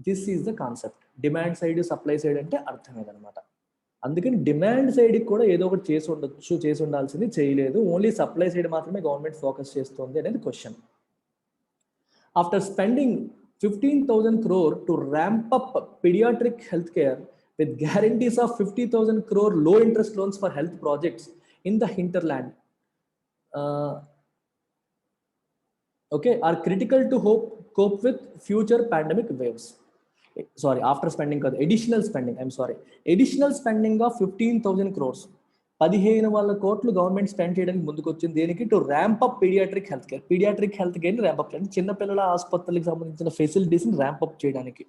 This is the concept. Demand side, supply side అంటే అర్థమేదనమాట. అందుకని డిమాండ్ సైడ్కి కూడా ఏదో ఒకటి చేసి ఉండాల్సింది, చేయలేదు. ఓన్లీ సప్లై సైడ్ మాత్రమే గవర్నమెంట్ ఫోకస్ చేస్తుంది అనేది question. After spending 15,000 crore to ramp up pediatric healthcare with guarantees of 50,000 crore low interest loans for health projects in the hinterland, are critical to cope with future pandemic waves. After spending additional spending of 15,000 crores, 15,000 కోట్లు గవర్నమెంట్ స్పెండ్ చేయడానికి ముందుకు వచ్చింది. దేనికి? To ramp up paediatric health care. Paediatric health కేర్ని ర్యాంప్ అప్ చేయండి, చిన్నపిల్లల ఆసుపత్రులకు సంబంధించిన ఫెసిలిటీస్ని ర్యాంప్ అప్ చేయడానికి.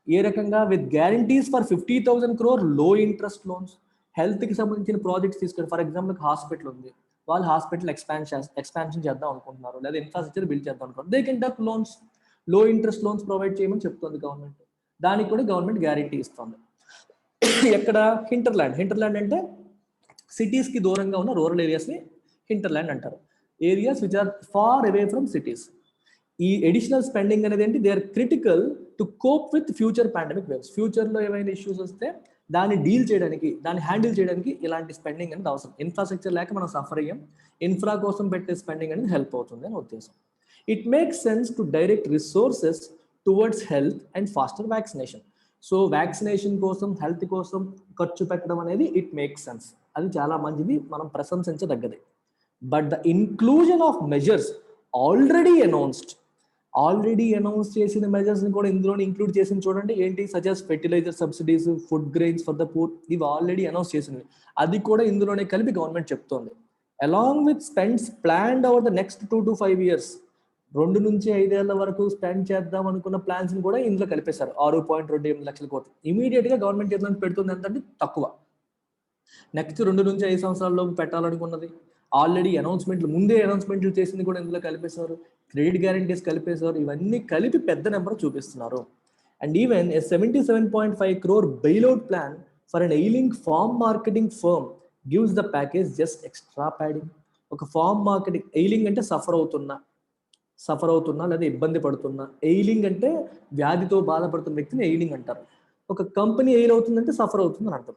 ఏ రకంగా? విత్ గ్యారంటీస్ ఫర్ 50,000 crore లో ఇంట్రెస్ట్ లోన్స్. హెల్త్కి సంబంధించిన ప్రాజెక్ట్స్ తీసుకొని, ఫర్ ఎగ్జాంపుల్ హాస్పిటల్ ఉంది, వాళ్ళు హాస్పిటల్ ఎక్స్పాన్షన్ చేద్దాం అనుకుంటున్నారు, లేదా ఇన్ఫ్రాస్ట్రక్చర్ బిల్డ్ చేద్దాం అనుకుంటున్నారు, దే కెన్ టేక్ లోన్స్. లో ఇంట్రెస్ట్ లోన్స్ ప్రొవైడ్ చేయమని చెప్తుంది గవర్నమెంట్. దానికి కూడా గవర్నమెంట్ గ్యారంటీ ఇస్తుంది. ఎక్కడ? హింటర్లాండ్ అంటే సిటీస్కి దూరంగా ఉన్న రూరల్ ఏరియాస్ని హింటర్లాండ్ అంటారు. Areas which are far away from cities. ఈ అడిషనల్ స్పెండింగ్ అనేది ఏంటి? They are critical to cope with future pandemic waves. ఫ్యూచర్లో ఏమైనా ఇష్యూస్ వస్తే దాన్ని హ్యాండిల్ చేయడానికి ఇలాంటి స్పెండింగ్ అనేది అవసరం. ఇన్ఫ్రాస్ట్రక్చర్ లేక మనం సఫర్ అయ్యాం, ఇన్ఫ్రా కోసం పెట్టే స్పెండింగ్ అనేది హెల్ప్ అవుతుంది అని ఉద్దేశం. It makes sense to direct resources towards health and faster vaccination. So vaccination కోసం, హెల్త్ కోసం ఖర్చు పెట్టడం అనేది ఇట్ మేక్స్ సెన్స్. అది చాలా మంచిది, మనం ప్రశంసించదగ్గది. But the inclusion of measures already announce చేసిన మెజర్స్ని కూడా ఇందులోనే ఇంక్లూడ్ చేసింది చూడండి. ఏంటి? Such as fertiliser subsidies, food grains for the poor, ఇవి ఆల్రెడీ అనౌన్స్ చేసినవి. అది కూడా ఇందులోనే కలిపి గవర్నమెంట్ చెప్తోంది. Along with spends planned over the next 2 to 5 years, 2 నుంచి 5 ఏళ్ల వరకు స్పెండ్ చేద్దాం అనుకున్న ప్లాన్స్ ని కూడా ఇందులో కలిపేశారు. 6.28 లక్షల కోట్లు ఇమీడియట్ గా గవర్నమెంట్ చేతిలో పెడుతుంది. ఎంతంటే తక్కువ. నెక్స్ట్ 2 నుంచి 5 సంవత్సరాల్లోపు పెట్టాలనుకున్నది ఆల్రెడీ ముందే అనౌన్స్మెంట్లు చేసింది కూడా ఇందులో కలిపేశారు. క్రెడిట్ గ్యారంటీస్ కలిపేశారు. ఇవన్నీ కలిపి పెద్ద నెంబర్ చూపిస్తున్నారు. And even a 77.5 crore bailout plan for an ailing farm marketing firm gives the package just extra padding. ఒక ఫార్మ్ మార్కెటింగ్, ఎయిలింగ్ అంటే సఫర్ అవుతున్నా లేదా ఇబ్బంది పడుతున్నా. ఎయిలింగ్ అంటే వ్యాధితో బాధపడుతున్న వ్యక్తిని ఎయిలింగ్ అంటారు. ఒక కంపెనీ ఎయిల్ అవుతుందంటే సఫర్ అవుతుందని అర్థం.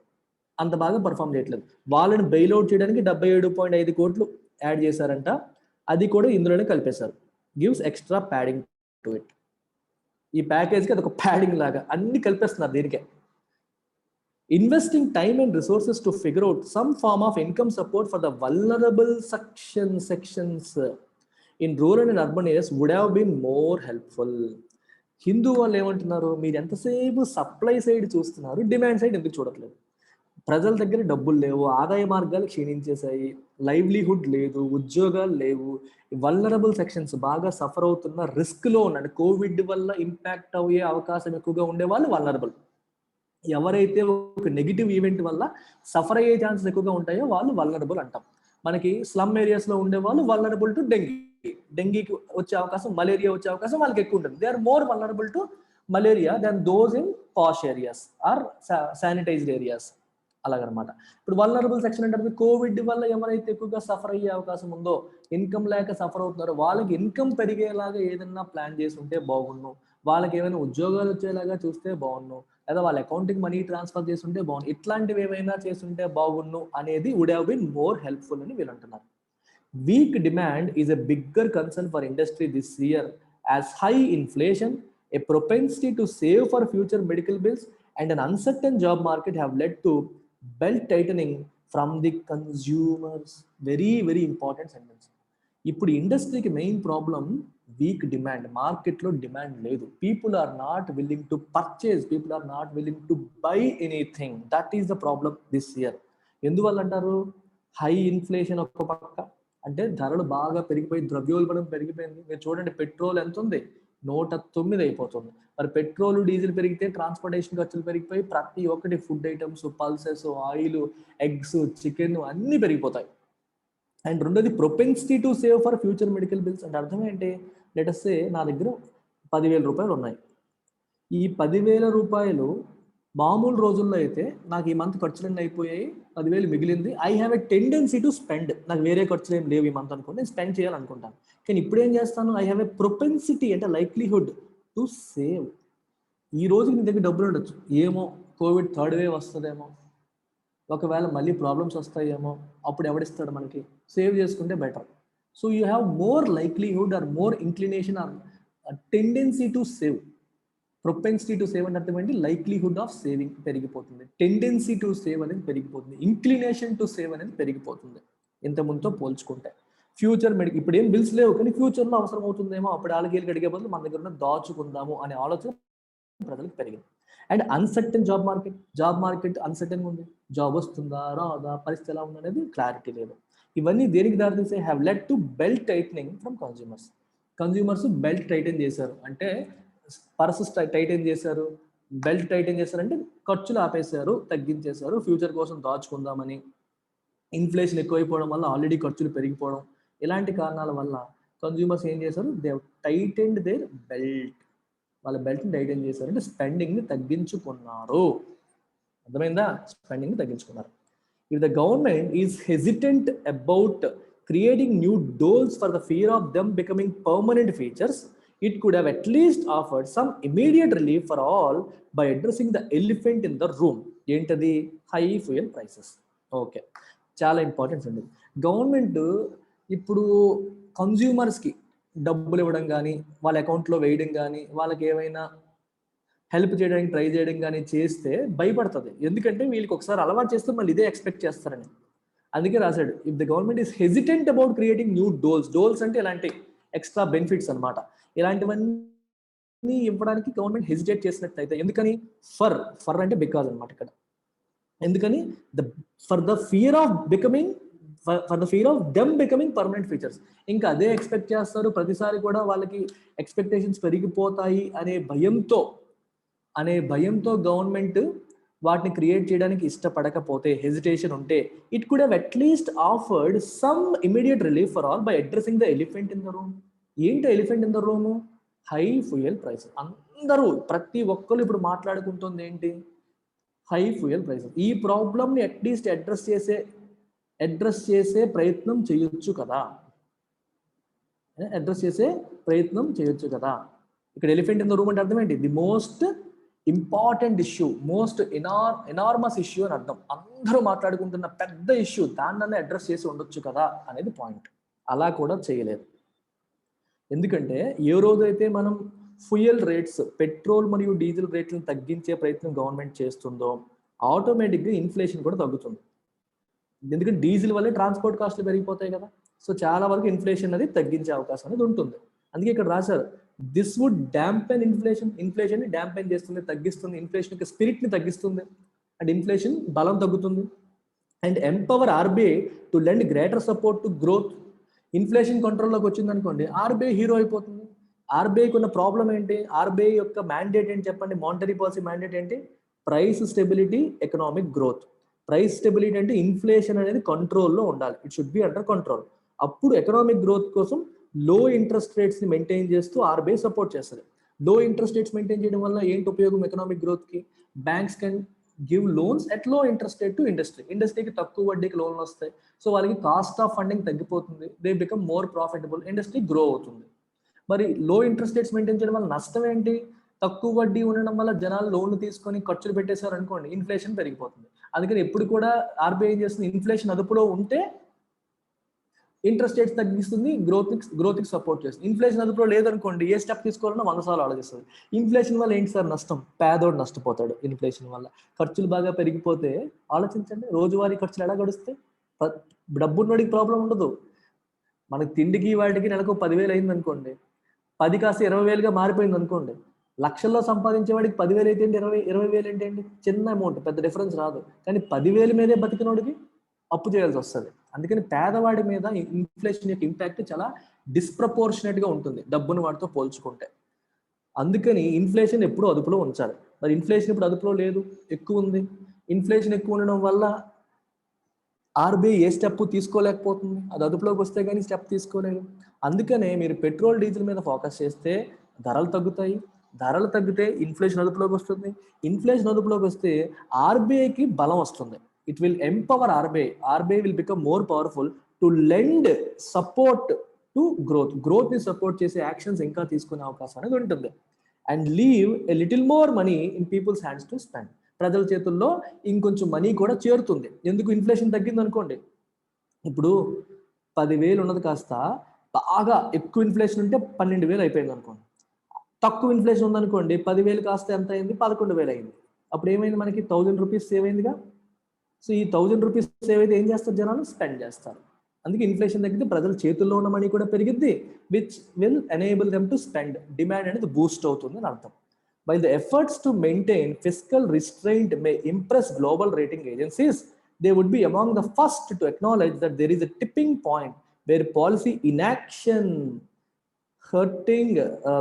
అంత బాగా పర్ఫామ్ చేయట్లేదు, వాళ్ళని బెయిల్అవుట్ చేయడానికి 77.5 కోట్లు యాడ్ చేశారంట. అది కూడా ఇందులోనే కలిపేశారు. Gives extra padding to it. ఈ ప్యాకేజ్కి అది ఒక ప్యాడింగ్ లాగా అన్ని కలిపేస్తున్నారు దీనికే. Investing time and resources to figure out some form of income support for the vulnerable sections in rural and urban areas would have been more helpful. Hindu వాళ్ళు ఏమంటున్నారు, మీరు ఎంతసేపు సప్లై సైడ్ చూస్తున్నారు, డిమాండ్ సైడ్ ఎందుకు చూడట్లేదు? ప్రజల దగ్గర డబ్బులు లేవు, ఆదాయ మార్గాలు క్షీణించేశాయి, లైవ్లీహుడ్ లేదు, ఉద్యోగాలు లేవు, వల్నరబుల్ సెక్షన్స్ బాగా సఫర్ అవుతున్న, రిస్క్లో ఉన్నాడు, కోవిడ్ వల్ల ఇంపాక్ట్ అయ్యే అవకాశం ఎక్కువగా ఉండే వాళ్ళు వల్నరబుల్. ఎవరైతే ఒక నెగిటివ్ ఈవెంట్ వల్ల సఫర్ అయ్యే ఛాన్సెస్ ఎక్కువగా ఉంటాయో వాళ్ళు వల్నరబుల్ అంటాం. మనకి స్లమ్ ఏరియాస్లో ఉండే వాళ్ళు వల్నరబుల్ టు డెంగీకి వచ్చే అవకాశం, మలేరియా వచ్చే అవకాశం వాళ్ళకి ఎక్కువ ఉంటుంది. They are more vulnerable to malaria than those in posh areas or sanitised areas. అలాగనమాట. ఇప్పుడు వల్నరబుల్ సెక్షన్ అంటే కోవిడ్ వల్ల ఎవరైతే ఎక్కువగా సఫర్ అయ్యే అవకాశం ఉందో, ఇన్కమ్ లేక సఫర్ అవుతున్నారో వాళ్ళకి ఇన్కమ్ పెరిగేలాగా ఏదన్నా ప్లాన్ చేసి ఉంటే బాగుండు, వాళ్ళకి ఏమైనా ఉద్యోగాలు వచ్చేలాగా చూస్తే బాగుండు, లేదా వాళ్ళ అకౌంట్కి మనీ ట్రాన్స్ఫర్ చేస్తుంటే బాగుండు, ఇట్లాంటివి ఏమైనా చేస్తుంటే బాగుండు అనేది would have been more helpful అని వీళ్ళు అంటున్నారు. Weak demand is a bigger concern for industry this year as high inflation, a propensity to save for future medical bills, and an uncertain job market have led to belt tightening from the consumers. Very, very important sentence. ఇప్పుడు ఇండస్ట్రీకి మెయిన్ ప్రాబ్లం వీక్ డిమాండ్. మార్కెట్లో డిమాండ్ లేదు, people are not willing to purchase, people are not willing to buy anything. That is the problem this year. ఎందువల్ల అంటారు? హై ఇన్ఫ్లేషన్ ఒక పక్క, అంటే ధరలు బాగా పెరిగిపోయి ద్రవ్యోల్బణం పెరిగిపోయింది. మీరు చూడండి, పెట్రోల్ ఎంత ఉంది, 109 అయిపోతుంది. మరి పెట్రోల్ డీజిల్ పెరిగితే ట్రాన్స్పోర్టేషన్ ఖర్చులు పెరిగిపోయి ప్రతి ఒక్కటి food items, pulses, oil, eggs, chicken అన్నీ పెరిగిపోతాయి. అండ్ రెండోది propensity to save for future medical bills. అంటే అర్థం ఏంటి? లెటస్ సే నా దగ్గర 10,000 రూపాయలు ఉన్నాయి. ఈ 10,000 రూపాయలు మామూలు రోజుల్లో అయితే నాకు ఈ మంత్ ఖర్చులన్నీ అయిపోయాయి, 10,000 మిగిలింది, I have a tendency to spend. నాకు వేరే ఖర్చులు ఏం లేవు ఈ మంత్ అనుకోండి, నేను స్పెండ్ చేయాలనుకుంటాను. కానీ ఇప్పుడు ఏం చేస్తాను? ఐ హ్యావ్ ఎ ప్రొపెన్సిటీ అంటే లైక్లీహుడ్ టు సేవ్. ఈ రోజుకి నీ దగ్గర డబ్బులు ఉండొచ్చు, ఏమో కోవిడ్ థర్డ్ వేవ్ వస్తుందేమో, ఒకవేళ మళ్ళీ ప్రాబ్లమ్స్ వస్తాయేమో, అప్పుడు ఎవడిస్తాడు మనకి? సేవ్ చేసుకుంటే better. So you have more likelihood or more inclination or tendency to save. Propensity to save అంటే అర్థం ఏంటి? లైక్లీహుడ్ ఆఫ్ సేవింగ్ పెరిగిపోతుంది, టెండెన్సీ టు సేవ్ అనేది పెరిగిపోతుంది, ఇంక్లినేషన్ టు సేవ్ అనేది పెరిగిపోతుంది ఇంత ముందుతో పోల్చుకుంటే. ఫ్యూచర్ ఇప్పుడు ఏం బిల్స్ లేవు, కానీ ఫ్యూచర్లో అవసరం అవుతుందేమో, అప్పుడు ఆలకేళ్ళకి అడిగే బదులు మన దగ్గర ఉన్న దాచుకుందాము అనే ఆలోచన ప్రజలకు పెరిగింది. And uncertain job market uncertain ఉంది, జాబ్ వస్తుందా రాదా, పరిస్థితి ఎలా ఉందనేది క్లారిటీ లేదు. ఇవన్నీ దేనికి దారితీసే? Have led to belt titling from consumers belt Titan చేశారు అంటే పర్సెస్ టైటన్ చేశారు, బెల్ట్ టైటన్ చేశారంటే ఖర్చులు ఆపేశారు, తగ్గించేశారు, ఫ్యూచర్ కోసం దాచుకుందామని. ఇన్ఫ్లేషన్ ఎక్కువైపోవడం వల్ల ఆల్రెడీ ఖర్చులు పెరిగిపోవడం, ఇలాంటి కారణాల వల్ల కన్జ్యూమర్స్ ఏం చేశారు? They tightened their belt. వాళ్ళ బెల్ట్ని టైటన్ చేశారు అంటే స్పెండింగ్ని తగ్గించుకున్నారు. అర్థమైందా? స్పెండింగ్ని తగ్గించుకున్నారు. If the government is hesitant about creating new doles for the fear of them becoming permanent features, it could have at least offered some immediate relief for all by addressing the elephant in the room. ఏంటది? High fuel prices. ఓకే, చాలా ఇంపార్టెంట్ అండి. గవర్నమెంట్ ఇప్పుడు కన్జ్యూమర్స్కి డబ్బులు ఇవ్వడం కానీ, వాళ్ళ అకౌంట్లో వేయడం కానీ, వాళ్ళకి ఏమైనా హెల్ప్ చేయడానికి ట్రై చేయడం కానీ చేస్తే భయపడుతుంది. ఎందుకంటే వీళ్ళకి ఒకసారి అలవాటు చేస్తే మళ్ళీ ఇదే ఎక్స్పెక్ట్ చేస్తారని. అందుకే రాశాడు, if the government is hesitant about creating new dolls అంటే ఇలాంటి ఎక్స్ట్రా బెనిఫిట్స్ అనమాట. ఇలాంటివన్నీ ఇవ్వడానికి గవర్నమెంట్ హెసిటేట్ చేసినట్లయితే, ఎందుకని? ఫర్ అంటే బికాజ్ అనమాట ఇక్కడ. ఎందుకని? For the fear of them becoming permanent features. ఇంకా అదే ఎక్స్పెక్ట్ చేస్తారు ప్రతిసారి కూడా, వాళ్ళకి ఎక్స్పెక్టేషన్స్ పెరిగిపోతాయి అనే భయంతో గవర్నమెంట్ వాటిని క్రియేట్ చేయడానికి ఇష్టపడకపోతే, హెజిటేషన్ ఉంటే, it could have at least offered some immediate relief for all by addressing the elephant in the room. ఏంటి elephant in the room? High fuel prices. అందరూ ప్రతి ఒక్కరు ఇప్పుడు మాట్లాడుకుంటుంది ఏంటి? High fuel prices. ఈ ప్రాబ్లమ్ని అట్లీస్ట్ అడ్రస్ చేసే ప్రయత్నం చేయొచ్చు కదా. ఇక్కడ ఎలిఫెంట్ ఇన్ ద రూమ్ అంటే అర్థం ఏంటి? The most important issue, most enormous issue అని అర్థం. అందరూ మాట్లాడుకుంటున్న పెద్ద ఇష్యూ, దాన్ని అడ్రస్ చేసి ఉండొచ్చు కదా అనేది పాయింట్. అలా కూడా చేయలేదు. ఎందుకంటే ఏ రోజైతే మనం ఫ్యూయల్ రేట్స్, పెట్రోల్ మరియు డీజిల్ రేట్లను తగ్గించే ప్రయత్నం గవర్నమెంట్ చేస్తుందో, ఆటోమేటిక్గా ఇన్ఫ్లేషన్ కూడా తగ్గుతుంది. ఎందుకంటే డీజిల్ వల్లే ట్రాన్స్పోర్ట్ కాస్ట్లు పెరిగిపోతాయి కదా. సో చాలా వరకు ఇన్ఫ్లేషన్ అనేది తగ్గించే అవకాశం అనేది ఉంటుంది. అందుకే ఇక్కడ రాశారు, దిస్ వుడ్ డాంపెన్ ఇన్ఫ్లేషన్ ని డాంపెన్ చేస్తుంది, తగ్గిస్తుంది, ఇన్ఫ్లేషన్ యొక్క స్పిరిట్ ని తగ్గిస్తుంది, అండ్ ఇన్ఫ్లేషన్ బలం తగ్గుతుంది. And empower RBI to lend greater support to growth. Inflation కంట్రోల్లోకి వచ్చింది అనుకోండి, ఆర్బీఐ హీరో అయిపోతుంది. ఆర్బీఐకి ఉన్న ప్రాబ్లం ఏంటి? ఆర్బీఐ యొక్క మ్యాండేట్ ఏంటి చెప్పండి? మానిటరీ పాలసీ మ్యాండేట్ ఏంటి? Price stability, economic growth. Price stability అంటే ఇన్ఫ్లేషన్ అనేది కంట్రోల్లో ఉండాలి, it should be under control. అప్పుడు ఎకనామిక్ గ్రోత్ కోసం లో ఇంట్రెస్ట్ రేట్స్ ని మెయింటైన్ చేస్తూ ఆర్బీఐ సపోర్ట్ చేస్తుంది. లో ఇంట్రెస్ట్ రేట్స్ మెయింటైన్ చేయడం వల్ల ఏంటి ఉపయోగం ఎకనామిక్ గ్రోత్ కి? Banks can give loans at లో ఇంట్రెస్ట్ రేట్ టు ఇండస్ట్రీకి తక్కువ వడ్డీకి లోన్లు వస్తాయి. సో వాళ్ళకి కాస్ట్ ఆఫ్ ఫండింగ్ తగ్గిపోతుంది, they become more profitable, industry grow అవుతుంది. మరి లో ఇంట్రెస్ట్ రేట్స్ మెయింటైన్ చేయడం వల్ల నష్టం ఏంటి? తక్కువ వడ్డీ ఉండడం వల్ల జనాలు లోన్లు తీసుకొని ఖర్చులు పెట్టేశారు అనుకోండి, ఇన్ఫ్లేషన్ పెరిగిపోతుంది. అందుకని ఎప్పుడు కూడా ఆర్బీఐ చేస్తుంది, ఇన్ఫ్లేషన్ అదుపులో ఉంటే ఇంట్రెస్ట్ రేట్స్ తగ్గిస్తుంది, గ్రోత్కి సపోర్ట్ చేస్తుంది. ఇన్ఫ్లేషన్ అదుపులో లేదనుకోండి, ఏ స్టెప్ తీసుకోవాలన్నా 100 సార్లు ఆలోచిస్తుంది. ఇన్ఫ్లేషన్ వల్ల ఏంటి సార్ నష్టం? పేదోడు నష్టపోతాడు. ఇన్ఫ్లేషన్ వల్ల ఖర్చులు బాగా పెరిగిపోతే ఆలోచించండి, రోజువారీ ఖర్చులు ఎలా గడుస్తాయి? డబ్బున్నోడికి ప్రాబ్లం ఉండదు. మనకి తిండికి వాటికి నెలకు 10,000 అయింది అనుకోండి, 10 కాస్త 20,000గా మారిపోయింది అనుకోండి, లక్షల్లో సంపాదించే వాడికి 10,000 అయితే 20,000 ఏంటి? చిన్న అమౌంట్, పెద్ద డిఫరెన్స్ రాదు. కానీ 10,000 మీదే బతికినోడికి అప్పు చేయాల్సి వస్తుంది. అందుకని పేదవాడి మీద ఇన్ఫ్లేషన్ యొక్క ఇంపాక్ట్ చాలా డిస్ప్రపోర్షనేట్ గా ఉంటుంది డబ్బును వాటితో పోల్చుకుంటే. అందుకని ఇన్ఫ్లేషన్ ఎప్పుడు అదుపులో ఉంచాలి. మరి ఇన్ఫ్లేషన్ ఇప్పుడు అదుపులో లేదు, ఎక్కువ ఉంది. ఇన్ఫ్లేషన్ ఎక్కువ ఉండడం వల్ల ఆర్బీఐ ఏ స్టెప్ తీసుకోలేకపోతుంది, అది అదుపులోకి వస్తే కానీ స్టెప్ తీసుకోలేదు. అందుకనే మీరు పెట్రోల్ డీజిల్ మీద ఫోకస్ చేస్తే ధరలు తగ్గుతాయి, ధరలు తగ్గితే ఇన్ఫ్లేషన్ అదుపులోకి వస్తుంది, ఇన్ఫ్లేషన్ అదుపులోకి వస్తే ఆర్బీఐకి బలం వస్తుంది. It will empower RBI will become more powerful to lend support to growth ని సపోర్ట్ చేసే యాక్షన్స్ ఇంకా తీసుకునే అవకాశం అనేది ఉంటుంది. And leave a little more money in people's hands to spend. ప్రజల చేతుల్లో ఇంకొంచెం మనీ కూడా చేరుతుంది. ఎందుకు? ఇన్ఫ్లేషన్ తగ్గింది అనుకోండి, ఇప్పుడు 10,000 ఉన్నది కాస్త బాగా ఎక్కువ ఇన్ఫ్లేషన్ ఉంటే 12,000 అయిపోయింది అనుకోండి. తక్కువ ఇన్ఫ్లేషన్ ఉందనుకోండి, 10,000 కాస్త ఎంత అయింది? 11,000 అయింది. అప్పుడు ఏమైంది? మనకి 1000 రూపీస్ సేవ్ అయిందిగా. సో ఈ 1000 రూపీస్ సేవ్ అయితే ఏం చేస్తారు? జనాలు స్పెండ్ చేస్తారు. అందుకే ఇన్ఫ్లేషన్ తగ్గితే ప్రజల చేతుల్లో ఉన్న మనీ కూడా పెరిగిద్ది, which will enable them to spend. Demand అనేది బూస్ట్ అవుతుంది అని అర్థం. While the efforts to maintain fiscal restraint may impress global rating agencies, they would be among the first to acknowledge that there is a tipping point where policy inaction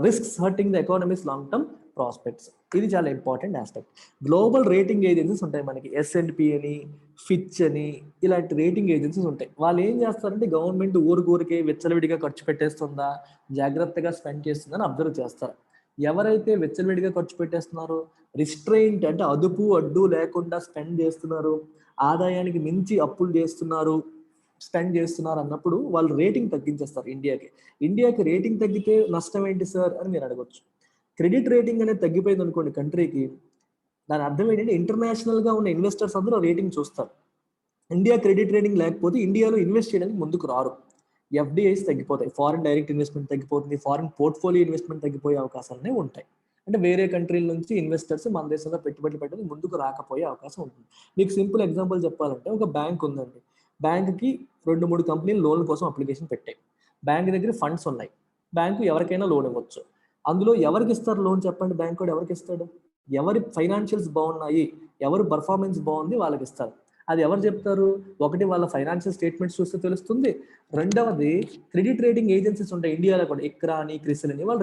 risks hurting the economy's long-term prospects. ఇది చాలా important aspect. Global rating agencies ఉంటాయి మనకి, S&P అని, ఫిచ్ అని, ఇలాంటి రేటింగ్ ఏజెన్సీస్ ఉంటాయి. వాళ్ళు ఏం చేస్తారంటే గవర్నమెంట్ ఊరికే విచ్చలవిడిగా ఖర్చు పెట్టేస్తుందా, జాగ్రత్తగా స్పెండ్ చేస్తుందని అబ్జర్వ్ చేస్తారు. ఎవరైతే విచ్చలవిడిగా ఖర్చు పెట్టేస్తున్నారో, రిస్ట్రెయింట్ అంటే అదుపు అడ్డు లేకుండా స్పెండ్ చేస్తున్నారు, ఆదాయానికి మించి అప్పులు చేస్తున్నారు, స్పెండ్ చేస్తున్నారు అన్నప్పుడు వాళ్ళు రేటింగ్ తగ్గించేస్తారు. ఇండియాకి రేటింగ్ తగ్గితే నష్టం ఏంటి సార్ అని మీరు అడగొచ్చు. క్రెడిట్ రేటింగ్ అనేది తగ్గిపోయింది అనుకోండి కంట్రీకి, దాని అర్థం ఏంటంటే ఇంటర్నేషనల్ గా ఉన్న ఇన్వెస్టర్స్ అందరూ రేటింగ్ చూస్తారు. ఇండియా క్రెడిట్ రేటింగ్ లేకపోతే ఇండియాలో ఇన్వెస్ట్ చేయడానికి ముందుకు రారు. ఎఫ్డిఐస్ తగ్గిపోతాయి, ఫారిన్ డైరెక్ట్ ఇన్వెస్ట్మెంట్ తగ్గిపోతుంది, ఫారిన్ పోర్ట్ఫోలియో ఇన్వెస్ట్మెంట్ తగ్గిపోయే అవకాశాలనే ఉంటాయి. అంటే వేరే కంట్రీల నుంచి ఇన్వెస్టర్స్ మన దేశంలో పెట్టుబడులు పెట్టడానికి ముందుకు రాకపోయే అవకాశం ఉంటుంది. మీకు సింపుల్ ఎగ్జాంపుల్ చెప్పాలంటే, ఒక బ్యాంక్ ఉందండి, బ్యాంక్కి 2-3 కంపెనీలు లోన్ కోసం అప్లికేషన్ పెట్టాయి. బ్యాంక్ దగ్గర ఫండ్స్ ఉన్నాయి, బ్యాంకు ఎవరికైనా లోన్ ఇవ్వచ్చు. అందులో ఎవరికి ఇస్తారు లోన్ చెప్పండి? బ్యాంక్ కూడా ఎవరికి ఇస్తాడు? ఎవరి ఫైనాన్షియల్స్ బాగున్నాయి, ఎవరు పర్ఫార్మెన్స్ బాగుంది వాళ్ళకి ఇస్తారు. అది ఎవరు చెప్తారు? ఒకటి వాళ్ళ ఫైనాన్షియల్ స్టేట్మెంట్స్ చూస్తే తెలుస్తుంది, రెండవది క్రెడిట్ రేటింగ్ ఏజెన్సీస్ ఉంటాయి ఇండియాలో కూడా, ఇక్రా అని, క్రిసిల్ అని, వాళ్ళు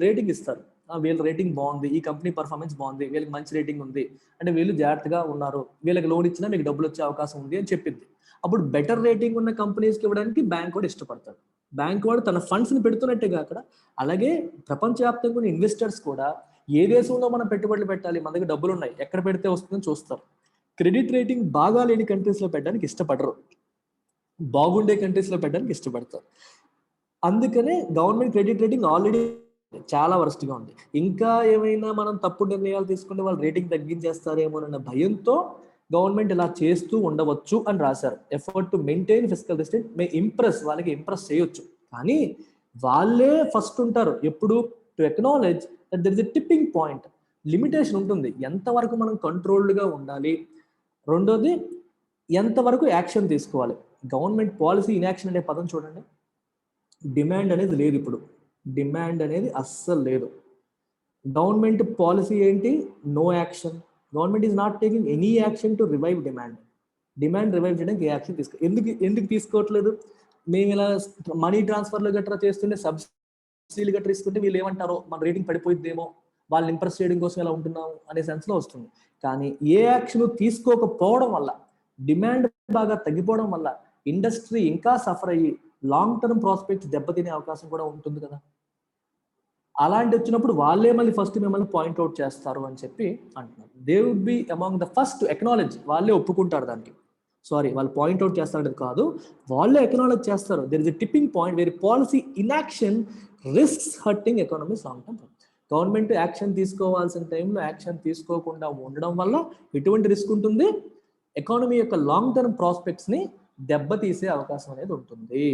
రేటింగ్ ఇస్తారు. వీళ్ళ రేటింగ్ బాగుంది, ఈ కంపెనీ పర్ఫార్మెన్స్ బాగుంది, వీళ్ళకి మంచి రేటింగ్ ఉంది, అంటే వీళ్ళు జాగ్రత్తగా ఉన్నారు, వీళ్ళకి లోన్ ఇచ్చినా మీకు డబ్బులు వచ్చే అవకాశం ఉంది అని చెప్పింది. అప్పుడు బెటర్ రేటింగ్ ఉన్న కంపెనీస్కి ఇవ్వడానికి బ్యాంక్ కూడా ఇష్టపడతాడు. బ్యాంక్ వాడు తన ఫండ్స్ ని పెడుతున్నట్టేగా అక్కడ. అలాగే ప్రపంచవ్యాప్తంగా ఉన్న ఇన్వెస్టర్స్ కూడా ఏ దేశంలో మనం పెట్టుబడులు పెట్టాలి, మన దగ్గర డబ్బులు ఉన్నాయి, ఎక్కడ పెడితే వస్తుందని చూస్తారు. క్రెడిట్ రేటింగ్ బాగా లేని కంట్రీస్ లో పెట్టడానికి ఇష్టపడరు, బాగుండే కంట్రీస్ లో పెట్టడానికి ఇష్టపడతారు. అందుకనే గవర్నమెంట్ క్రెడిట్ రేటింగ్ ఆల్రెడీ చాలా వరస్ట్ గా ఉంది. ఇంకా ఏమైనా మనం తప్పుడు నిర్ణయాలు తీసుకుంటే వాళ్ళు రేటింగ్ తగ్గించేస్తారేమోనన్న భయంతో గవర్నమెంట్ ఇలా చేస్తూ ఉండవచ్చు అని రాశారు. Effort to maintain fiscal restraint May impress, వాళ్ళకి ఇంప్రెస్ చేయొచ్చు, కానీ వాళ్ళే ఫస్ట్ ఉంటారు ఎప్పుడు to acknowledge that there is a tipping point. Limitation ఉంటుంది, ఎంతవరకు మనం కంట్రోల్డ్గా ఉండాలి, రెండోది ఎంతవరకు యాక్షన్ తీసుకోవాలి. గవర్నమెంట్ పాలసీ ఇన్యాక్షన్ అనే పదం చూడండి, డిమాండ్ అనేది లేదు ఇప్పుడు, డిమాండ్ అనేది అస్సలు లేదు. గవర్నమెంట్ పాలసీ ఏంటి? No action. Government is not taking any action to revive demand. Demand revive చేయడానికి ఏ యాక్షన్ ఎందుకు తీసుకోవట్లేదు? మేము ఇలా మనీ ట్రాన్స్ఫర్లు గట్రా చేస్తుంటే, సబ్సిడీలు గట్రా ఇస్తుంటే వీళ్ళు ఏమంటారో మన రేటింగ్ పడిపోయిద్దేమో, వాళ్ళని ఇంప్రెస్ చేయడం కోసం ఇలా ఉంటున్నాము అనే సెన్స్లో వస్తుంది. కానీ ఏ యాక్షన్ తీసుకోకపోవడం వల్ల, డిమాండ్ బాగా తగ్గిపోవడం వల్ల ఇండస్ట్రీ ఇంకా సఫర్ అయ్యి లాంగ్ టర్మ్ ప్రాస్పెక్ట్స్ దెబ్బతినే అవకాశం కూడా ఉంటుంది కదా. అలాంటి వచ్చినప్పుడు వాళ్ళే మళ్ళీ ఫస్ట్ మిమ్మల్ని పాయింట్అవుట్ చేస్తారు అని చెప్పి అంటున్నారు. They would be among the first acknowledge. వాళ్ళే ఒప్పుకుంటారు దానికి. సారీ, వాళ్ళు పాయింట్అవుట్ చేస్తారు కాదు, వాళ్ళే ఎక్నాలెడ్జ్ చేస్తారు. There is a tipping point where policy inaction risks hurting economies long term. Government action తీసుకోవాల్సిన టైంలో యాక్షన్ తీసుకోకుండా ఉండడం వల్ల ఎటువంటి రిస్క్ ఉంటుంది? ఎకానమీ యొక్క లాంగ్ టర్మ్ ప్రాస్పెక్ట్స్ని దెబ్బతీసే అవకాశం అనేది ఉంటుంది,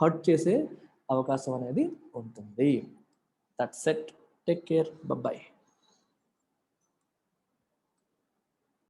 హర్ట్ చేసే అవకాశం అనేది ఉంటుంది. That's it. Take care. Bye-bye.